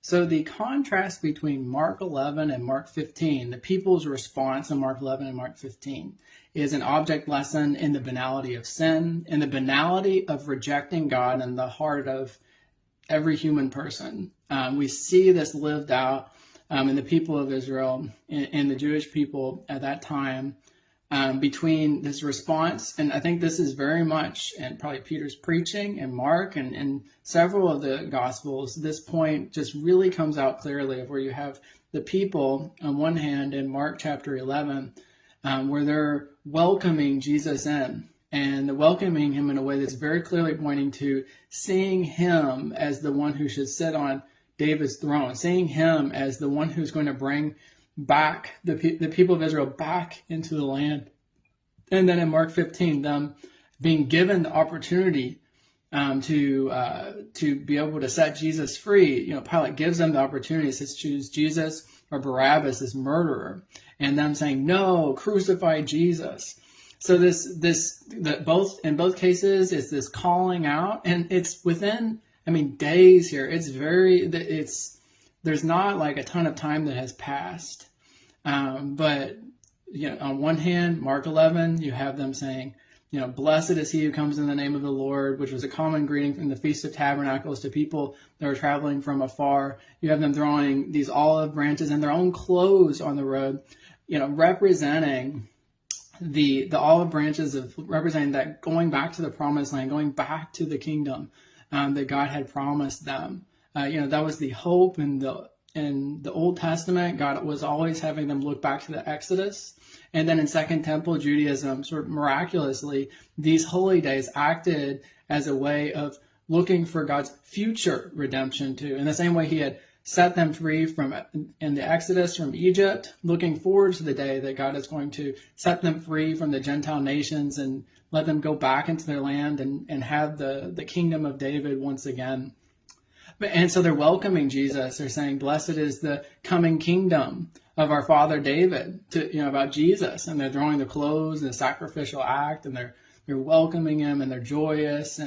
So the contrast between Mark 11 and Mark 15, the people's response in Mark 11 and Mark 15, is an object lesson in the banality of sin, in the banality of rejecting God in the heart of every human person. We see this lived out in the people of Israel, in the Jewish people at that time, between this response, and I think this is very much, and probably Peter's preaching and Mark and several of the Gospels, this point just really comes out clearly of where you have the people on one hand in Mark chapter 11, where they're welcoming Jesus in, and welcoming him in a way that's very clearly pointing to seeing him as the one who should sit on David's throne, seeing him as the one who's going to bring back the people of Israel back into the land. And then in Mark 15, them being given the opportunity to be able to set Jesus free. Pilate gives them the opportunity to choose Jesus or Barabbas as murderer, and them saying, "No, crucify Jesus." So both in both cases, it's this calling out, and it's within, days here. There's not like a ton of time that has passed. But on one hand, Mark 11, you have them saying, "Blessed is he who comes in the name of the Lord," which was a common greeting from the Feast of Tabernacles to people that were traveling from afar. You have them throwing these olive branches and their own clothes on the road, representing the olive branches representing that going back to the promised land, going back to the kingdom that God had promised them. That was the hope in the Old Testament. God was always having them look back to the Exodus. And then in Second Temple Judaism, sort of miraculously, these holy days acted as a way of looking for God's future redemption too. In the same way he had set them free in the Exodus from Egypt, looking forward to the day that God is going to set them free from the Gentile nations and let them go back into their land and have the kingdom of David once again. And so they're welcoming Jesus. They're saying, "Blessed is the coming kingdom of our father David," about Jesus. And they're throwing the clothes and the sacrificial act, and they're welcoming him, and they're joyous.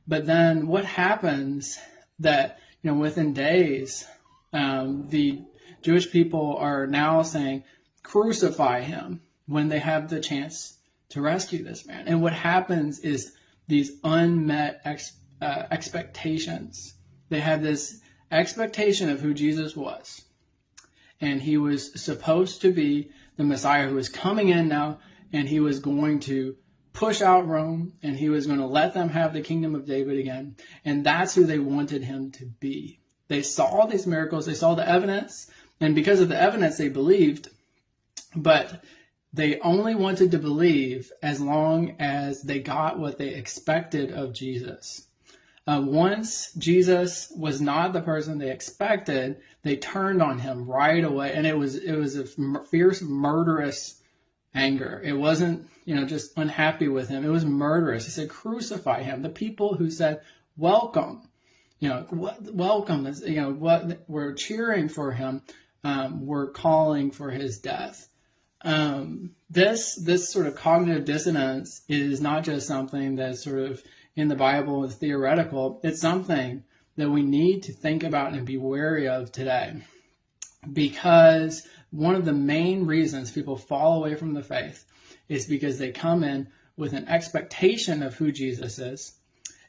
But then what happens that, within days, the Jewish people are now saying, "Crucify him," when they have the chance to rescue this man. And what happens is these unmet expectations. They have this expectation of who Jesus was. And he was supposed to be the Messiah who was coming in now, and he was going to push out Rome, and he was going to let them have the kingdom of David again. And that's who they wanted him to be. They saw these miracles, they saw the evidence, and because of the evidence they believed, but they only wanted to believe as long as they got what they expected of Jesus. Once Jesus was not the person they expected, they turned on him right away, and it was a fierce, murderous anger. It wasn't, just unhappy with him. It was murderous. He said, "Crucify him." The people who said, "Welcome," welcome, what we're cheering for him, we're calling for his death. This sort of cognitive dissonance is not just something that's sort of in the Bible is theoretical. It's something that we need to think about and be wary of today, because one of the main reasons people fall away from the faith is because they come in with an expectation of who Jesus is,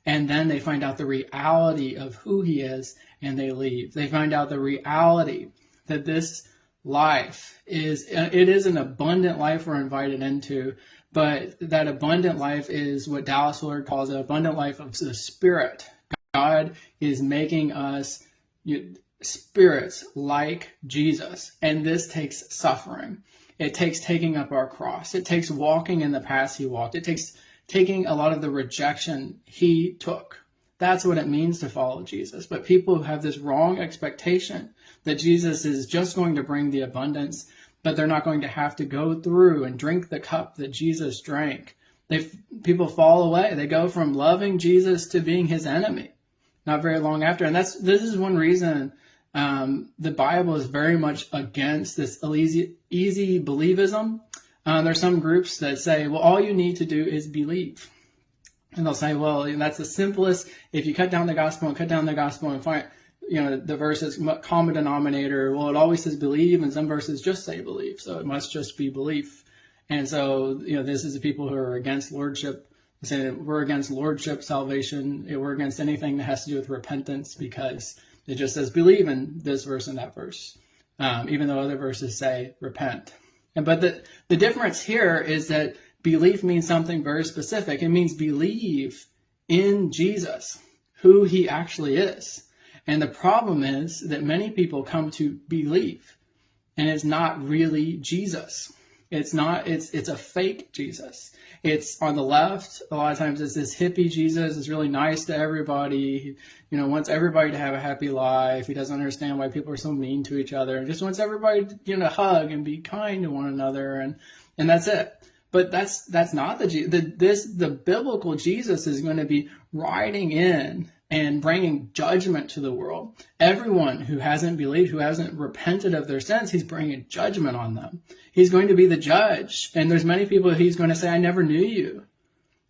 and then they find out the reality of who he is, and they leave. They find out the reality that this life is an abundant life we're invited into, but that abundant life is what Dallas Willard calls an abundant life of the Spirit. God is making us spirits like Jesus, and this takes suffering. It takes taking up our cross. It takes walking in the paths he walked. It takes taking a lot of the rejection he took. That's what it means to follow Jesus. But people who have this wrong expectation that Jesus is just going to bring the abundance, but they're not going to have to go through and drink the cup that Jesus drank. People fall away. They go from loving Jesus to being his enemy not very long after. And this is one reason the Bible is very much against this easy believism. There's some groups that say, well, all you need to do is believe. And they'll say, well, that's the simplest. If you cut down the gospel and find, the verses common denominator. Well, it always says believe, and some verses just say believe, so it must just be belief. And so this is the people who are against lordship, saying we're against lordship salvation. We're against anything that has to do with repentance because it just says believe in this verse and that verse, even though other verses say repent. But the difference here is that belief means something very specific. It means believe in Jesus, who he actually is. And the problem is that many people come to believe, and it's not really Jesus. It's a fake Jesus. It's on the left. A lot of times it's this hippie Jesus. It's really nice to everybody. Wants everybody to have a happy life. He doesn't understand why people are so mean to each other, and just wants everybody to hug and be kind to one another, and that's it. But that's not the biblical Jesus is going to be riding in and bringing judgment to the world. Everyone who hasn't believed, who hasn't repented of their sins, he's bringing judgment on them. He's going to be the judge. And there's many people he's going to say, I never knew you.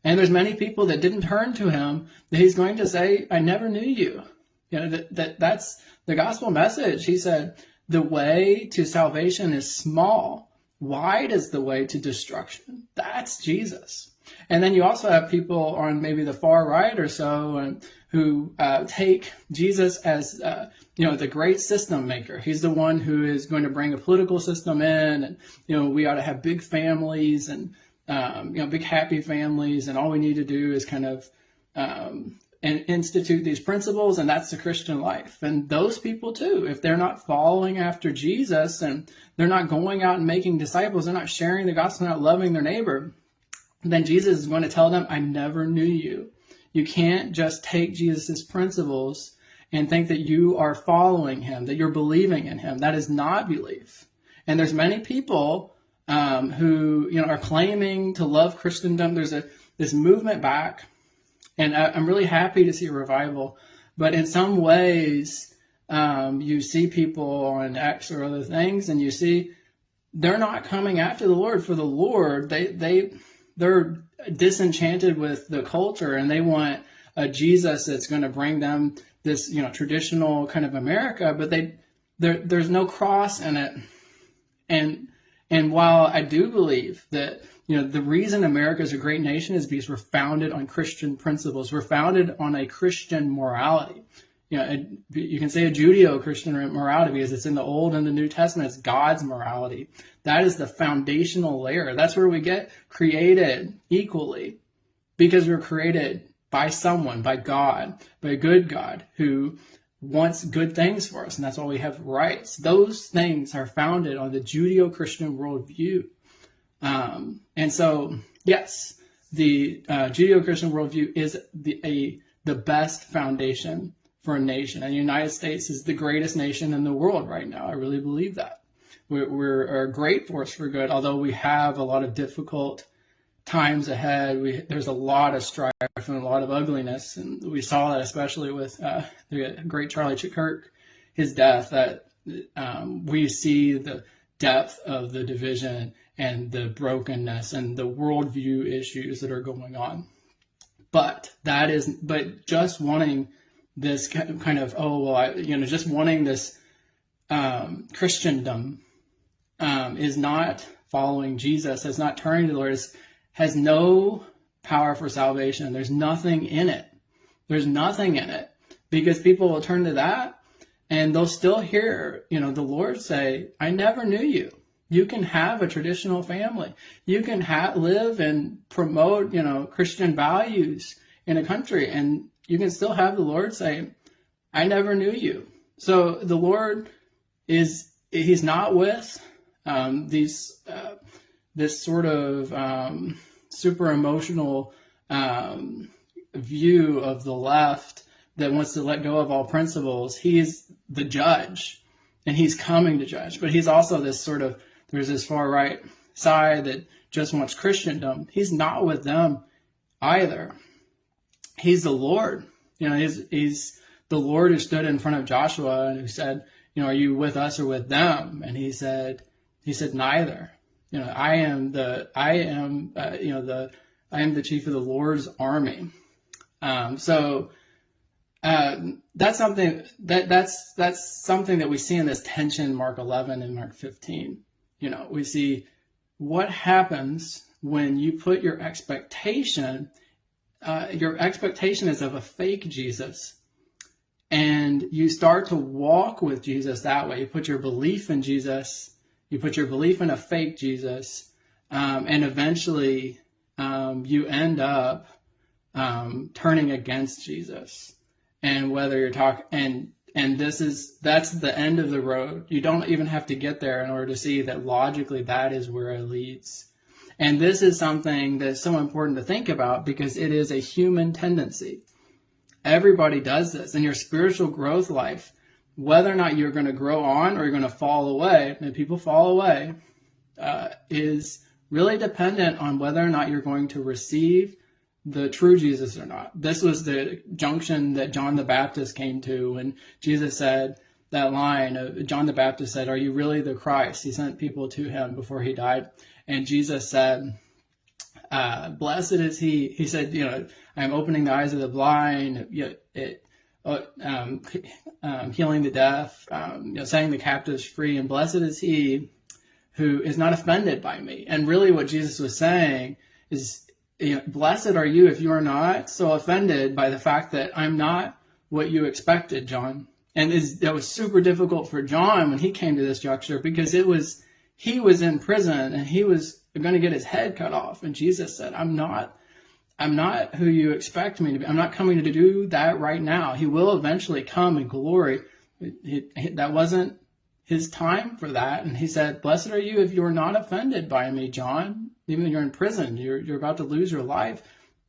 And there's many people that didn't turn to him that he's going to say, I never knew you. That's the gospel message. He said, the way to salvation is small. Wide is the way to destruction. That's Jesus. And then you also have people on maybe the far right or so who take Jesus as the great system maker. He's the one who is going to bring a political system in, and we ought to have big families and big happy families, and all we need to do is kind of and institute these principles, and that's the Christian life. And those people too, if they're not following after Jesus and they're not going out and making disciples, they're not sharing the gospel, they're not loving their neighbor, then Jesus is going to tell them, I never knew you. You can't just take Jesus's principles and think that you are following him, that you're believing in him. That is not belief. And there's many people who are claiming to love Christendom. There's this movement back. And I'm really happy to see a revival. But in some ways, you see people on X or other things, and you see they're not coming after the Lord for the Lord. They're disenchanted with the culture, and they want a Jesus that's going to bring them this traditional kind of America. But there's no cross in it. And while I do believe that the reason America is a great nation is because we're founded on Christian principles. We're founded on a Christian morality. You can say a Judeo-Christian morality because it's in the Old and the New Testament. It's God's morality. That is the foundational layer. That's where we get created equally, because we're created by someone, by God, by a good God who wants good things for us. And that's why we have rights. Those things are founded on the Judeo-Christian worldview. And so, yes, the Judeo-Christian worldview is the best foundation for a nation. And the United States is the greatest nation in the world right now. I really believe that. We're a great force for good, although we have a lot of difficult times ahead. There's a lot of strife and a lot of ugliness. And we saw that especially with the great Charlie Kirk, his death, that we see the depth of the division and the brokenness and the worldview issues that are going on. But just wanting this kind of, just wanting this Christendom is not following Jesus, is not turning to the Lord, has no power for salvation. There's nothing in it. There's nothing in it, because people will turn to that and they'll still hear, the Lord say, I never knew you. You can have a traditional family. You can live and promote, Christian values in a country, and you can still have the Lord say, I never knew you. So the Lord he's not with this sort of super emotional view of the left that wants to let go of all principles. He's the judge, and he's coming to judge. But he's also there's this far right side that just wants Christendom. He's not with them either. He's the Lord. He's the Lord who stood in front of Joshua and who said, are you with us or with them? And he said neither. I am the chief of the Lord's army. So That's something that's something that we see in this tension in Mark 11 and Mark 15. We see what happens when you put your expectation is of a fake Jesus, and you start to walk with Jesus that way. You put your belief in Jesus, you put your belief in a fake Jesus, and eventually you end up turning against Jesus. And whether you're talking, and that's the end of the road. You don't even have to get there in order to see that logically that is where it leads. And this is something that's so important to think about because it is a human tendency. Everybody does this in your spiritual growth life. Whether or not you're going to grow on or you're going to fall away, and people fall away, is really dependent on whether or not you're going to receive the true Jesus or not. This was the junction that John the Baptist came to when Jesus said that line. John the Baptist said, "Are you really the Christ?" He sent people to him before he died. And Jesus said, "Blessed is he." He said, "I'm opening the eyes of the blind, healing the deaf, setting the captives free. And blessed is he who is not offended by me." And really what Jesus was saying is, blessed are you if you are not so offended by the fact that I'm not what you expected, John. And that was super difficult for John when he came to this juncture because he was in prison and he was going to get his head cut off. And Jesus said, I'm not who you expect me to be. I'm not coming to do that right now. He will eventually come in glory. That wasn't his time for that. And he said, blessed are you if you are not offended by me, John. Even though you're in prison, you're about to lose your life.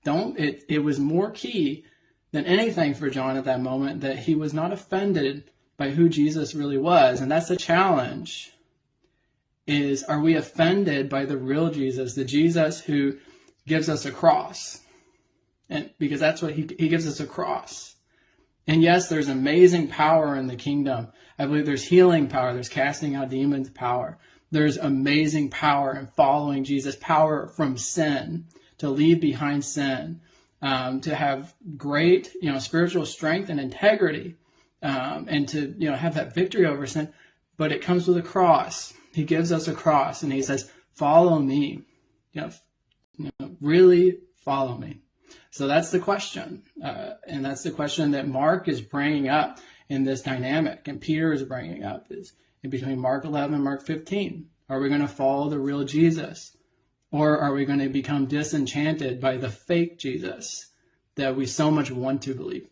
It was more key than anything for John at that moment that he was not offended by who Jesus really was. And that's the challenge. Are we offended by the real Jesus, the Jesus who gives us a cross? And because that's what he gives us, a cross. And yes, there's amazing power in the kingdom. I believe there's healing power, there's casting out demons power. There's amazing power in following Jesus, power from sin, to leave behind sin, to have great, spiritual strength and integrity, and to, have that victory over sin. But it comes with a cross. He gives us a cross and he says, follow me, really follow me. So that's the question. And that's the question that Mark is bringing up in this dynamic, and Peter is bringing up, is in between Mark 11 and Mark 15. Are we going to follow the real Jesus? Or are we going to become disenchanted by the fake Jesus that we so much want to believe?